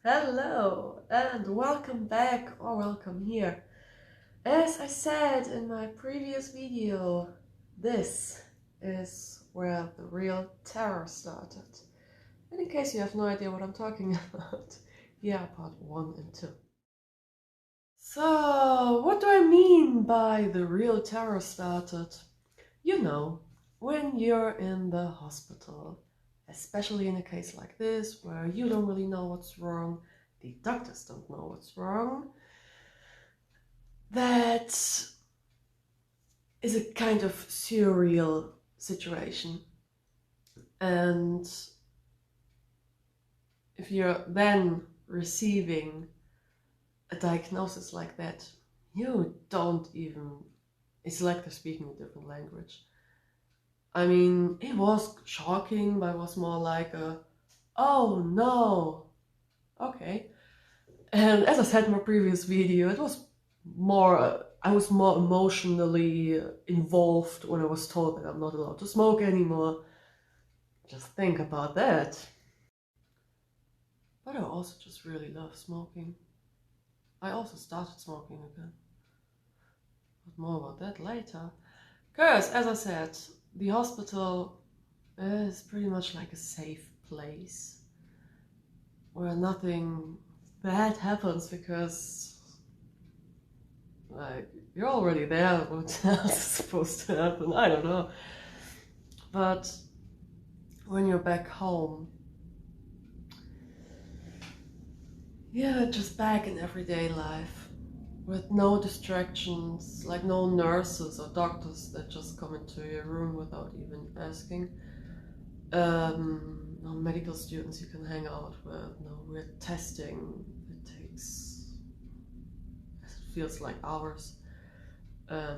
Hello and welcome back or welcome here. As I said in my previous video, this is where the real terror started. And in case you have no idea what I'm talking about, here are part 1 and 2. So, what do I mean by the real terror started? You know, when you're in the hospital, especially in a case like this where you don't really know what's wrong, the doctors don't know what's wrong, that is a kind of surreal situation. And if you're then receiving a diagnosis like that, you don't even, it's like they're speaking a different language. I mean, it was shocking, but it was more like oh no, okay. And as I said in my previous video, it was more, I was more emotionally involved when I was told that I'm not allowed to smoke anymore. Just think about that. But I also just really love smoking. I also started smoking again. But more about that later. Because, as I said, the hospital is pretty much like a safe place where nothing bad happens because, like, you're already there. What else is supposed to happen? I don't know. But when you're back home, you're just back in everyday life with no distractions, like no nurses or doctors that just come into your room without even asking. No medical students you can hang out with, no weird testing. It feels like hours. You're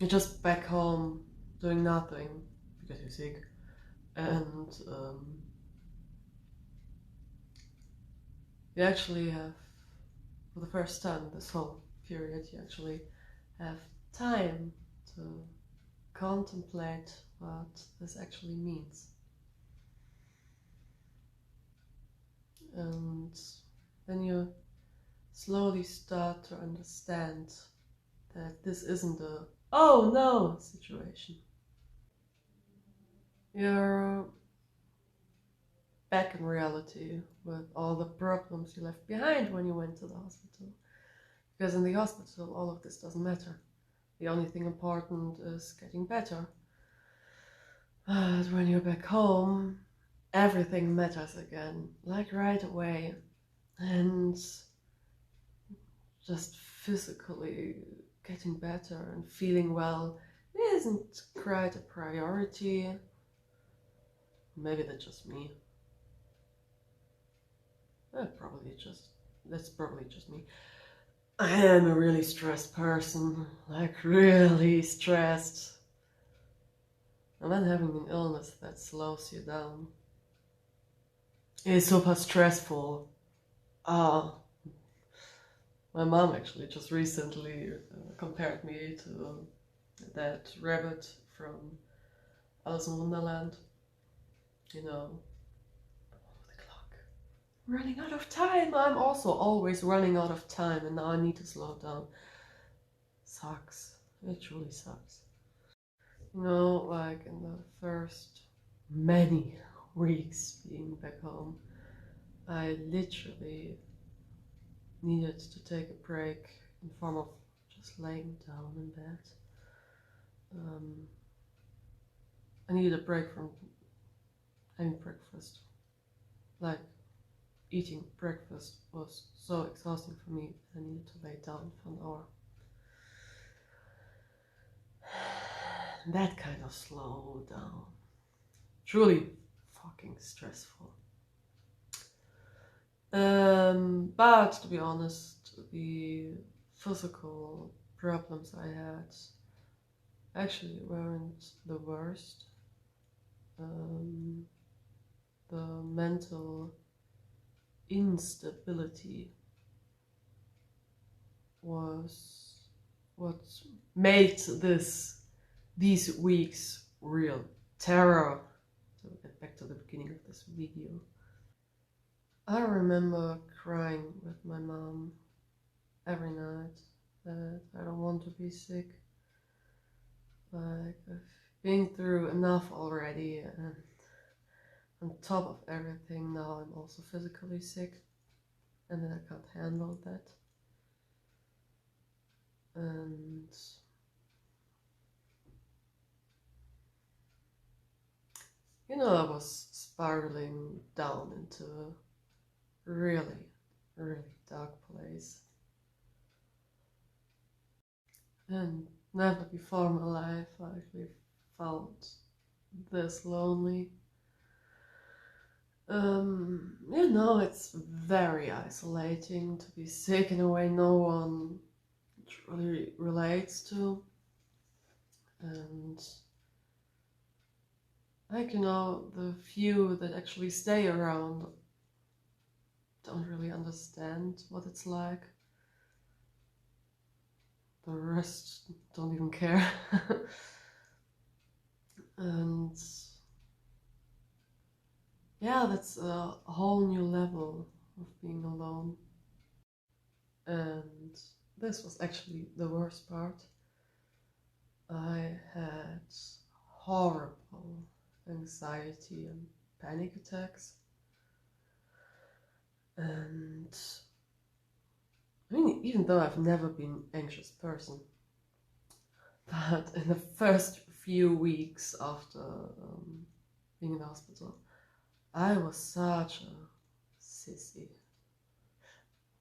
just back home doing nothing because you're sick, and you actually have, for the first time this whole period, you actually have time to contemplate what this actually means. And then you slowly start to understand that this isn't a oh no situation. You're back in reality with all the problems you left behind when you went to the hospital. Because in the hospital, all of this doesn't matter. The only thing important is getting better. But when you're back home, everything matters again, like right away. And just physically getting better and feeling well isn't quite a priority. Maybe that's just me. That's probably just me. I am a really stressed person, like really stressed. And then having an illness that slows you down is super stressful. My mom actually just recently compared me to that rabbit from Alice in Wonderland. You know, the clock. Running out of time. I'm also always running out of time, and now I need to slow down. Sucks. It truly sucks. You know, like in the first many weeks being back home, I literally needed to take a break in form of just laying down in bed. I needed a break from having breakfast. Like, eating breakfast was so exhausting for me, I needed to lay down for an hour. That kind of slow down. Truly fucking stressful. But to be honest, the physical problems I had actually weren't the worst. The mental instability was what made these weeks real terror. So get back to the beginning of this video. I remember crying with my mom every night that I don't want to be sick. Like, I've been through enough already, and on top of everything, now I'm also physically sick, and then I can't handle that. And you know, I was spiraling down into a really, really dark place. And never before in my life I actually felt this lonely. You know, it's very isolating to be sick in a way no one truly relates to. And like, you know, the few that actually stay around don't really understand what it's like. The rest don't even care. And yeah, that's a whole new level of being alone. And this was actually the worst part. I had horrible anxiety and panic attacks. And I mean, even though I've never been an anxious person, but in the first few weeks after being in the hospital, I was such a sissy.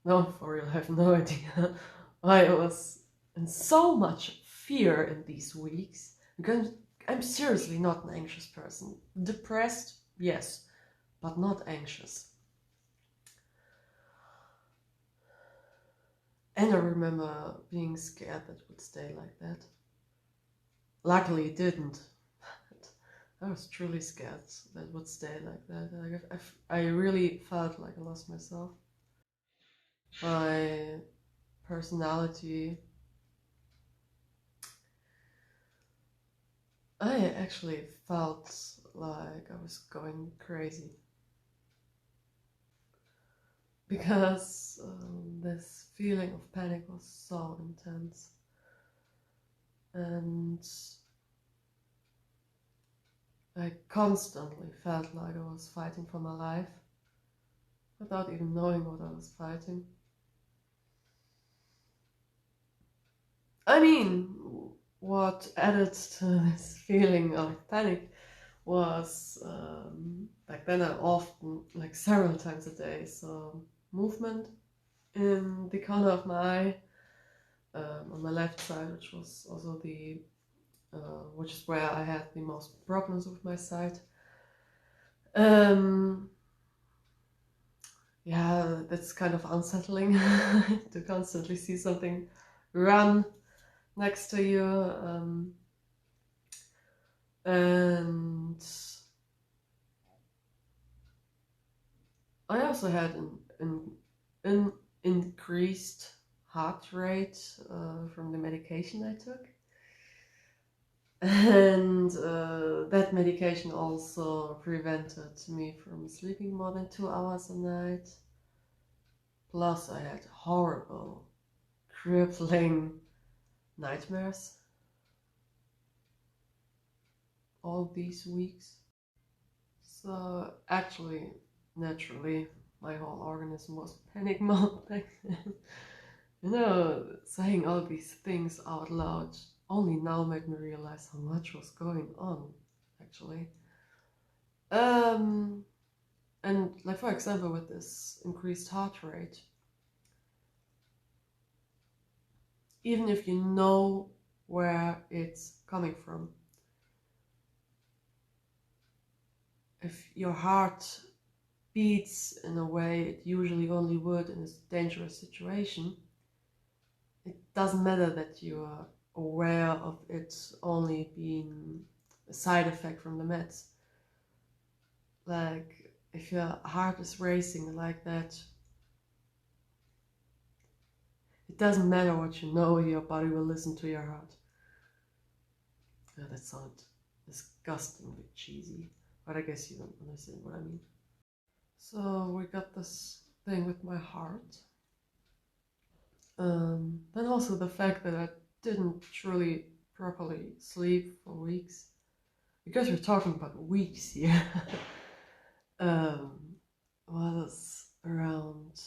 No, for real, I have no idea. I was in so much fear in these weeks because I'm seriously not an anxious person. Depressed, yes, but not anxious. And I remember being scared that it would stay like that. Luckily it didn't. I was truly scared that it would stay like that. I really felt like I lost myself. My personality. I actually felt like I was going crazy. Because this feeling of panic was so intense. And I constantly felt like I was fighting for my life without even knowing what I was fighting. I mean, what added to this feeling of panic was back then I often, like several times a day, saw movement in the corner of my eye, on my left side, which was also which is where I had the most problems with my sight. Yeah, that's kind of unsettling to constantly see something run next to you. And I also had an increased heart rate from the medication I took. And that medication also prevented me from sleeping more than 2 hours a night. Plus I had horrible, crippling nightmares all these weeks. So actually, naturally, my whole organism was panic mode back then. You know, saying all these things out loud only now made me realize how much was going on, actually. And like, for example, with this increased heart rate, even if you know where it's coming from, if your heart beats in a way it usually only would in a dangerous situation, it doesn't matter that you are aware of it only being a side effect from the meds. Like, if your heart is racing like that, it doesn't matter what you know, your body will listen to your heart. Oh, that sounds disgustingly cheesy, but I guess you don't understand what I mean. So we got this thing with my heart. Then also the fact that I didn't truly properly sleep for weeks, because we're talking about weeks here. Was around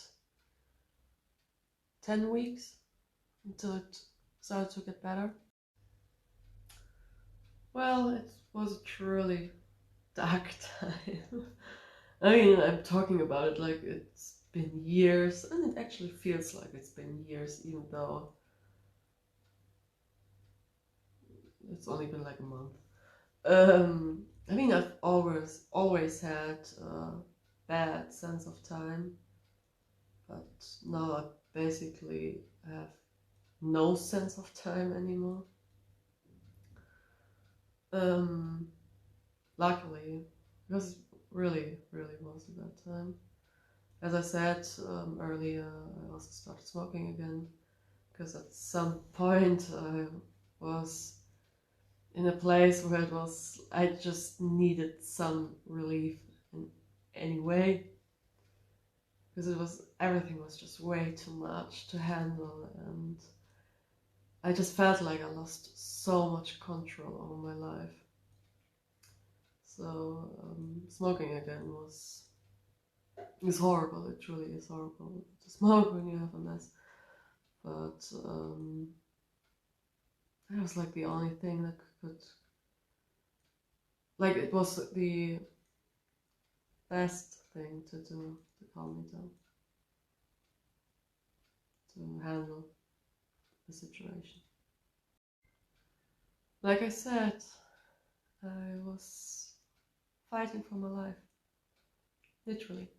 10 weeks until it started to get better. Well, it was a truly dark time. I mean, I'm talking about it like it's been years, and it actually feels like it's been years, even though it's only been like a month. I mean, I've always had a bad sense of time, but now I basically have no sense of time anymore. Luckily, because it really was a bad time. As I said earlier, I also started smoking again, because at some point I was in a place where I just needed some relief in any way, because everything was just way too much to handle, and I just felt like I lost so much control over my life. So smoking again is horrible. It truly is horrible to smoke when you have a mess. But that was like the only thing that could, like, it was the best thing to do to calm me down, to handle the situation. Like I said, I was fighting for my life, literally,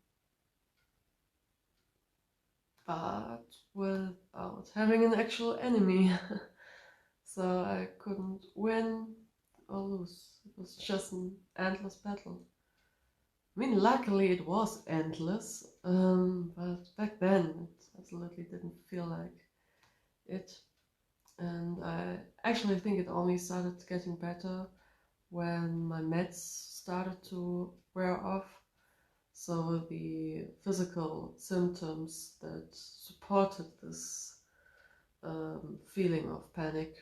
but without having an actual enemy. So I couldn't win or lose. It was just an endless battle. I mean, luckily it was endless, but back then it absolutely didn't feel like it. And I actually think it only started getting better when my meds started to wear off. So the physical symptoms that supported this feeling of panic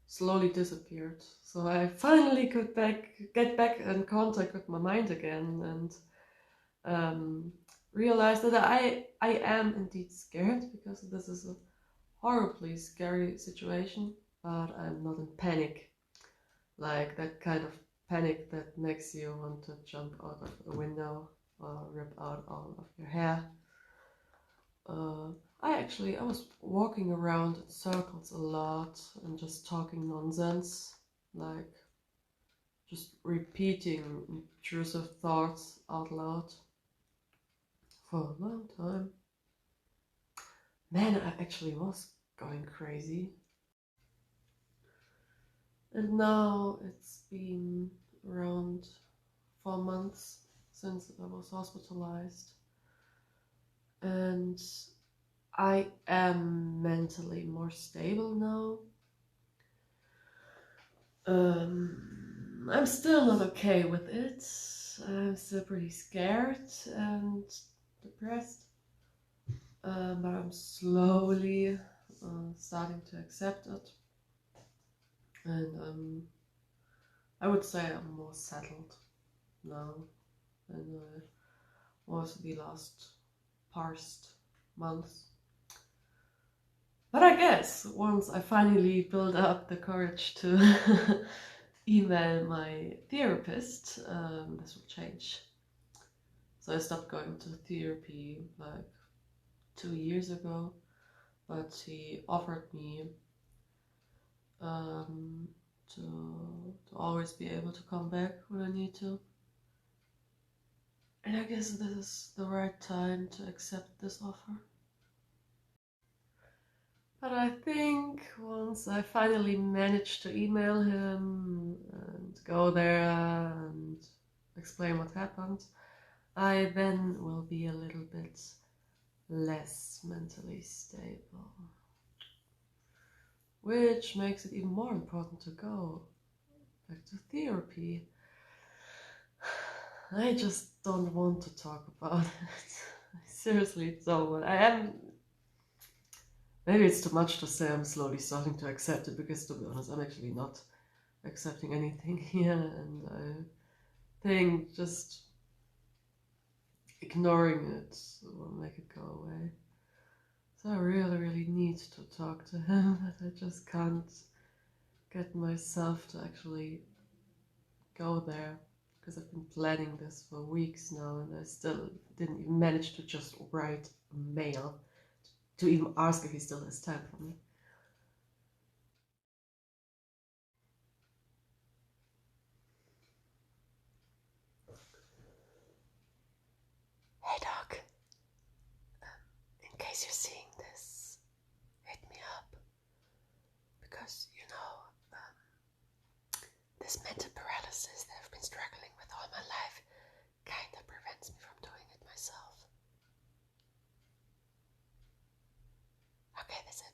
slowly disappeared. So I finally could get back in contact with my mind again, and realize that I am indeed scared, because this is a horribly scary situation, but I'm not in panic, like that kind of panic that makes you want to jump out of a window or rip out all of your hair. I was walking around in circles a lot and just talking nonsense, like just repeating intrusive thoughts out loud for a long time. Man, I actually was going crazy. And now it's been around 4 months since I was hospitalized, and I am mentally more stable now. I'm still not okay with it. I'm still pretty scared and depressed, but I'm slowly starting to accept it, and I would say I'm more settled now than I was the last past months. But I guess once I finally build up the courage to email my therapist, this will change. So I stopped going to therapy like 2 years ago, but he offered me to always be able to come back when I need to. And I guess this is the right time to accept this offer. But I think once I finally manage to email him and go there and explain what happened, I then will be a little bit less mentally stable. Which makes it even more important to go back to therapy. I just don't want to talk about it. I seriously don't. I am. Maybe it's too much to say I'm slowly starting to accept it, because to be honest, I'm actually not accepting anything here, and I think just ignoring it will make it go away. So I really, really need to talk to him, but I just can't get myself to actually go there, because I've been planning this for weeks now, and I still didn't even manage to just write a mail to even ask if he still has time for me. Hey Doc, in case you're seeing this, hit me up, because this mental paralysis that I've been struggling with all my life kind of prevents me from doing it myself. Okay, that's it.